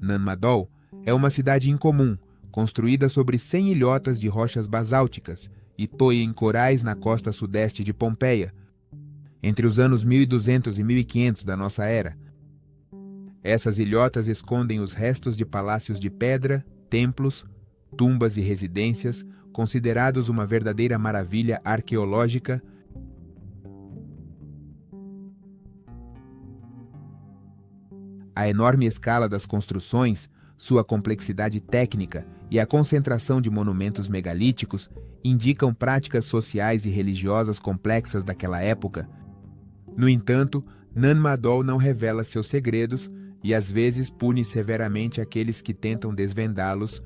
Nanmadol é uma cidade incomum, construída sobre 100 ilhotas de rochas basálticas e em corais na costa sudeste de Pompeia, entre os anos 1200 e 1500 da nossa era. Essas ilhotas escondem os restos de palácios de pedra, templos, tumbas e residências, considerados uma verdadeira maravilha arqueológica. A enorme escala das construções, sua complexidade técnica e a concentração de monumentos megalíticos indicam práticas sociais e religiosas complexas daquela época. No entanto, Nanmadol não revela seus segredos e às vezes pune severamente aqueles que tentam desvendá-los.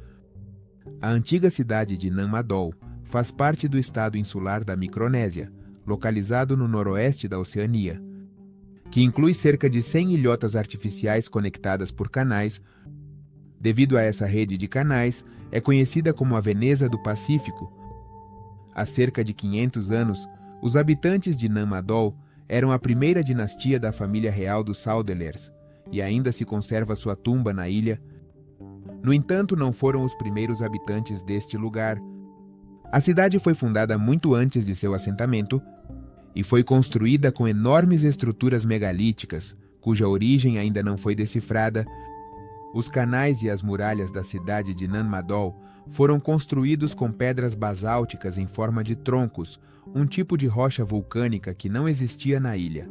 A antiga cidade de Nanmadol faz parte do estado insular da Micronésia, localizado no noroeste da Oceania, que inclui cerca de 100 ilhotas artificiais conectadas por canais. Devido a essa rede de canais, é conhecida como a Veneza do Pacífico. Há cerca de 500 anos, os habitantes de Nanmadol eram a primeira dinastia da família real dos Saudelers, e ainda se conserva sua tumba na ilha. No entanto, não foram os primeiros habitantes deste lugar. A cidade foi fundada muito antes de seu assentamento e foi construída com enormes estruturas megalíticas, cuja origem ainda não foi decifrada. Os canais e as muralhas da cidade de Nanmadol foram construídos com pedras basálticas em forma de troncos, um tipo de rocha vulcânica que não existia na ilha.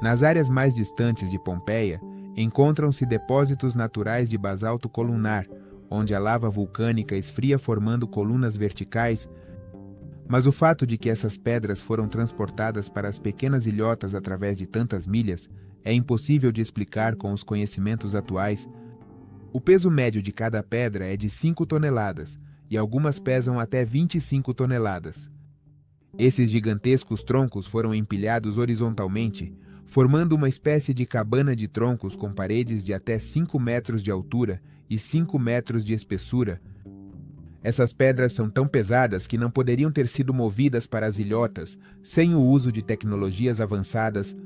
Nas áreas mais distantes de Pompeia, encontram-se depósitos naturais de basalto colunar, onde a lava vulcânica esfria formando colunas verticais, mas o fato de que essas pedras foram transportadas para as pequenas ilhotas através de tantas milhas é impossível de explicar com os conhecimentos atuais. O peso médio de cada pedra é de 5 toneladas, e algumas pesam até 25 toneladas. Esses gigantescos troncos foram empilhados horizontalmente, formando uma espécie de cabana de troncos com paredes de até 5 metros de altura e 5 metros de espessura. Essas pedras são tão pesadas que não poderiam ter sido movidas para as ilhotas sem o uso de tecnologias avançadas.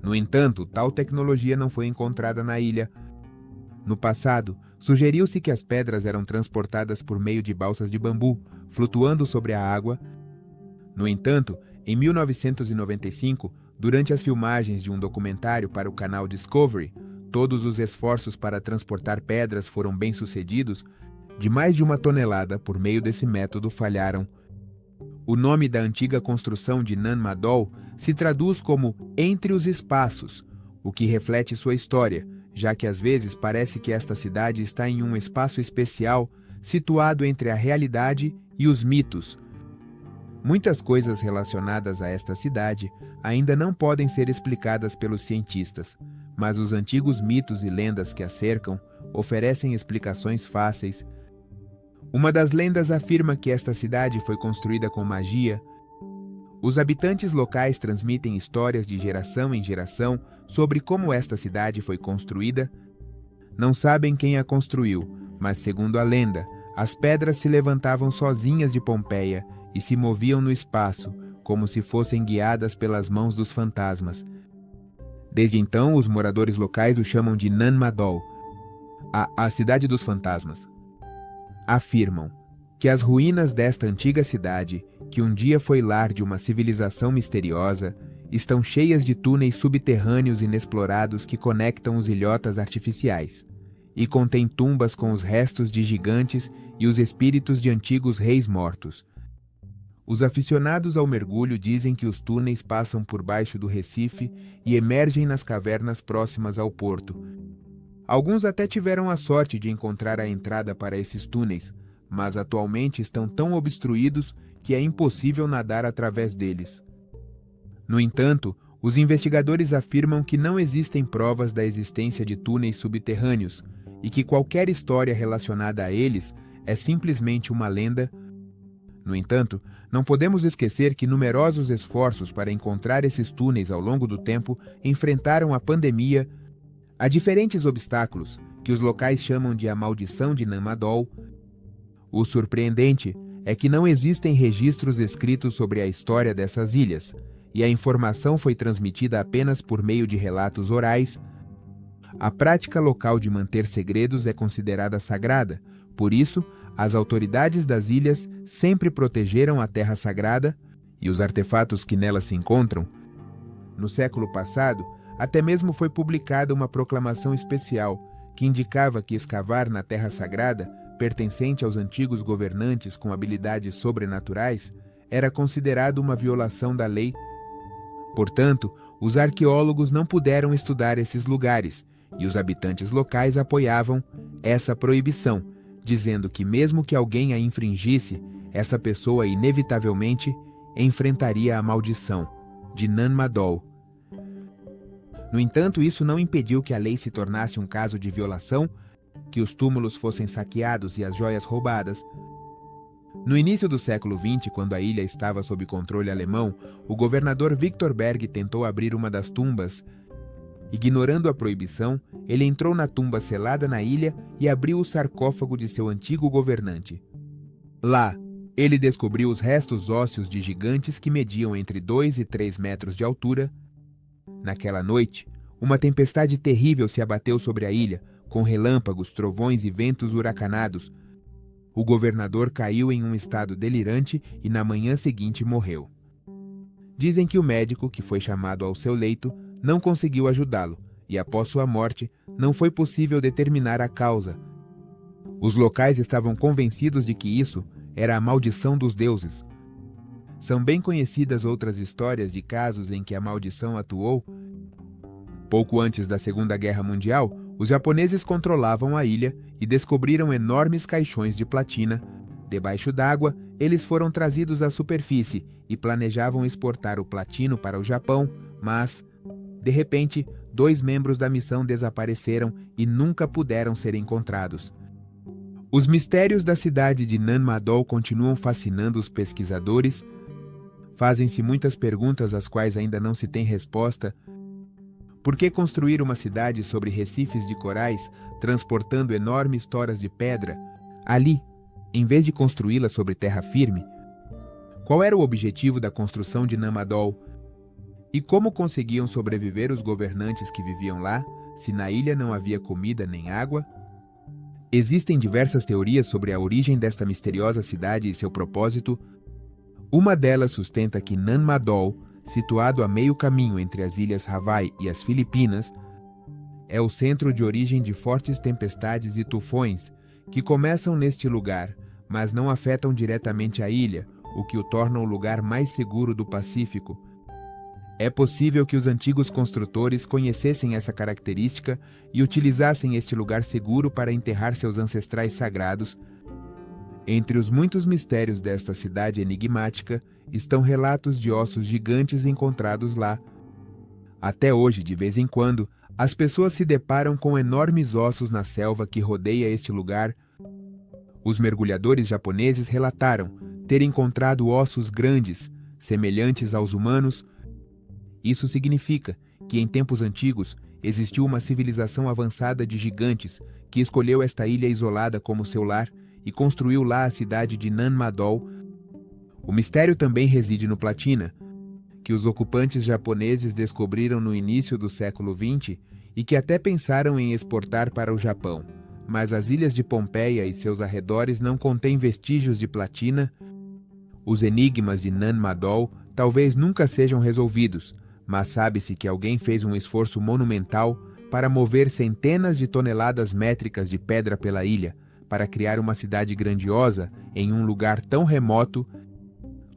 No entanto, tal tecnologia não foi encontrada na ilha. No passado, sugeriu-se que as pedras eram transportadas por meio de balsas de bambu, flutuando sobre a água. No entanto, em 1995, durante as filmagens de um documentário para o canal Discovery, todos os esforços para transportar pedras foram bem-sucedidos. De mais de 1 tonelada por meio desse método falharam. O nome da antiga construção de Nanmadol se traduz como Entre os Espaços, o que reflete sua história, já que às vezes parece que esta cidade está em um espaço especial situado entre a realidade e os mitos. Muitas coisas relacionadas a esta cidade ainda não podem ser explicadas pelos cientistas, mas os antigos mitos e lendas que a cercam oferecem explicações fáceis. Uma das lendas afirma que esta cidade foi construída com magia. Os habitantes locais transmitem histórias de geração em geração sobre como esta cidade foi construída. Não sabem quem a construiu, mas segundo a lenda, as pedras se levantavam sozinhas de Pompeia e se moviam no espaço, como se fossem guiadas pelas mãos dos fantasmas. Desde então, os moradores locais o chamam de Nanmadol, a cidade dos fantasmas. Afirmam que as ruínas desta antiga cidade, que um dia foi lar de uma civilização misteriosa, estão cheias de túneis subterrâneos inexplorados que conectam os ilhotas artificiais, e contém tumbas com os restos de gigantes e os espíritos de antigos reis mortos. Os aficionados ao mergulho dizem que os túneis passam por baixo do Recife e emergem nas cavernas próximas ao porto. Alguns até tiveram a sorte de encontrar a entrada para esses túneis, mas atualmente estão tão obstruídos que é impossível nadar através deles. No entanto, os investigadores afirmam que não existem provas da existência de túneis subterrâneos e que qualquer história relacionada a eles é simplesmente uma lenda. No entanto, não podemos esquecer que numerosos esforços para encontrar esses túneis ao longo do tempo enfrentaram a pandemia. Há diferentes obstáculos, que os locais chamam de a maldição de Nanmadol. O surpreendente é que não existem registros escritos sobre a história dessas ilhas, e a informação foi transmitida apenas por meio de relatos orais. A prática local de manter segredos é considerada sagrada, por isso, as autoridades das ilhas sempre protegeram a terra sagrada e os artefatos que nela se encontram. No século passado, até mesmo foi publicada uma proclamação especial que indicava que escavar na terra sagrada, pertencente aos antigos governantes com habilidades sobrenaturais, era considerado uma violação da lei. Portanto, os arqueólogos não puderam estudar esses lugares, e os habitantes locais apoiavam essa proibição, dizendo que mesmo que alguém a infringisse, essa pessoa inevitavelmente enfrentaria a maldição de Nan-Madol. No entanto, isso não impediu que a lei se tornasse um caso de violação, que os túmulos fossem saqueados e as joias roubadas. No início do século XX, quando a ilha estava sob controle alemão, o governador Victor Berg tentou abrir uma das tumbas. Ignorando a proibição, ele entrou na tumba selada na ilha e abriu o sarcófago de seu antigo governante. Lá, ele descobriu os restos ósseos de gigantes que mediam entre 2 e 3 metros de altura. Naquela noite, uma tempestade terrível se abateu sobre a ilha, com relâmpagos, trovões e ventos huracanados. O governador caiu em um estado delirante e na manhã seguinte morreu. Dizem que o médico, que foi chamado ao seu leito, não conseguiu ajudá-lo, e após sua morte, não foi possível determinar a causa. Os locais estavam convencidos de que isso era a maldição dos deuses. São bem conhecidas outras histórias de casos em que a maldição atuou. Pouco antes da Segunda Guerra Mundial, os japoneses controlavam a ilha e descobriram enormes caixões de platina. Debaixo d'água, eles foram trazidos à superfície e planejavam exportar o platino para o Japão, mas, de repente, 2 membros da missão desapareceram e nunca puderam ser encontrados. Os mistérios da cidade de Nan-Madol continuam fascinando os pesquisadores. Fazem-se muitas perguntas às quais ainda não se tem resposta. Por que construir uma cidade sobre recifes de corais, transportando enormes toras de pedra, ali, em vez de construí-la sobre terra firme? Qual era o objetivo da construção de Nan-Madol? E como conseguiam sobreviver os governantes que viviam lá, se na ilha não havia comida nem água? Existem diversas teorias sobre a origem desta misteriosa cidade e seu propósito. Uma delas sustenta que Nan-Madol, situado a meio caminho entre as ilhas Hawaii e as Filipinas, é o centro de origem de fortes tempestades e tufões que começam neste lugar, mas não afetam diretamente a ilha, o que o torna o lugar mais seguro do Pacífico. É possível que os antigos construtores conhecessem essa característica e utilizassem este lugar seguro para enterrar seus ancestrais sagrados. Entre os muitos mistérios desta cidade enigmática estão relatos de ossos gigantes encontrados lá. Até hoje, de vez em quando, as pessoas se deparam com enormes ossos na selva que rodeia este lugar. Os mergulhadores japoneses relataram ter encontrado ossos grandes, semelhantes aos humanos. Isso significa que, em tempos antigos, existiu uma civilização avançada de gigantes que escolheu esta ilha isolada como seu lar e construiu lá a cidade de Nan-Madol. O mistério também reside no platina, que os ocupantes japoneses descobriram no início do século XX e que até pensaram em exportar para o Japão. Mas as ilhas de Pompeia e seus arredores não contêm vestígios de platina. Os enigmas de Nan-Madol talvez nunca sejam resolvidos, mas sabe-se que alguém fez um esforço monumental para mover centenas de toneladas métricas de pedra pela ilha, para criar uma cidade grandiosa em um lugar tão remoto,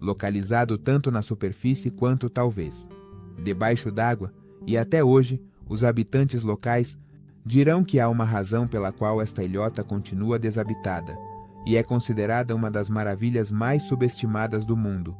localizado tanto na superfície quanto, talvez, debaixo d'água, e até hoje, os habitantes locais dirão que há uma razão pela qual esta ilhota continua desabitada, e é considerada uma das maravilhas mais subestimadas do mundo.